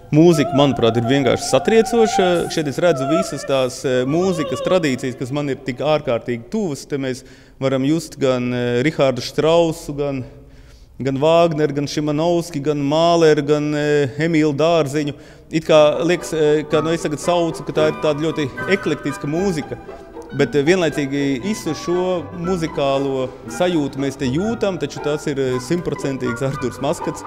Mūzika, manuprāt, ir vienkārši satriecoša. Šeit es redzu visas tās mūzikas tradīcijas, kas man ir tik ārkārtīgi tuvas. Te mēs varam just gan Richārdu Štrausu, gan Vāgneru, gan Šimanovski, gan Māleru, gan Emīlu Dārziņu. It kā liekas, ka es tagad saucu, ka tā ir tāda ļoti eklektiska mūzika. Bet vienlaicīgi visu šo muzikālo sajūtu mēs te jūtam, taču tas ir 100% Arturs Maskats.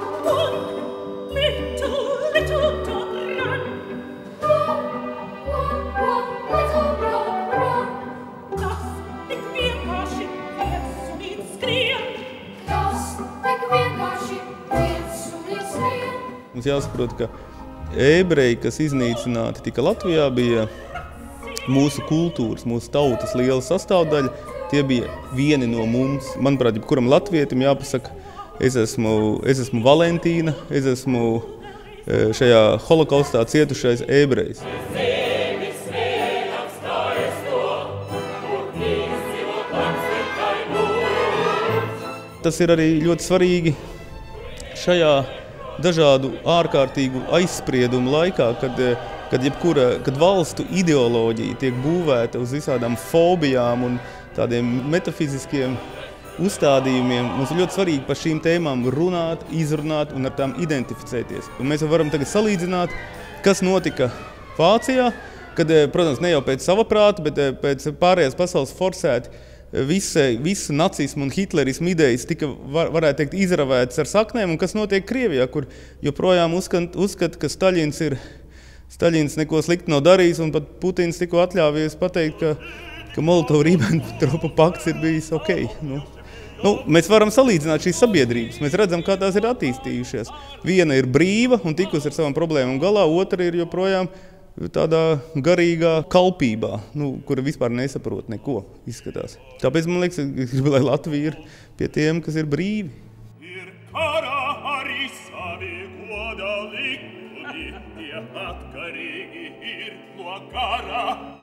Mums jāsaprot, ka ebreji, kas iznīcināti tika Latvijā, bija mūsu kultūras, mūsu tautas liela sastāvdaļa. Tie bija vieni no mums. Manuprāt, jebkuram latvietim jāpasaka, es esmu Valentīna, es esmu šajā holokaustā cietušais ebrejs. Tas ir arī ļoti svarīgi šajā dažādu ārkārtīgu aizspriedumu laikā, kad valstu ideoloģija tiek būvēta uz visādām fobijām un tādiem metafiziskiem uzstādījumiem. Mums ir ļoti svarīgi par šīm tēmām runāt, izrunāt un ar tām identificēties. Un mēs varam tagad salīdzināt, kas notika Vācijā, kad, protams, ne jau pēc sava prāta, bet pēc pārējās pasaules forsēti visu nacismu un hitlerismu idejas tika, varētu teikt, izravētas ar saknēm, un kas notiek Krievijā, kur joprojām uzskata, ka Staļins neko sliktu nav darījis, un pat Putins tikko atļāvies pateikt, ka Molotov-Ribbentropa pakts ir bijis ok. Mēs varam salīdzināt šīs sabiedrības. Mēs redzam, kā tās ir attīstījušies. Viena ir brīva un tikusi ar savām problēmām galā, otra ir joprojām tādā garīgā kalpībā, kura vispār nesaprot neko, izskatās. Tāpēc man liekas, es gribu, lai Latvija ir pie tiem, kas ir brīvi. Ir kara arī savi goda likumi, tie atkarīgi ir no kara.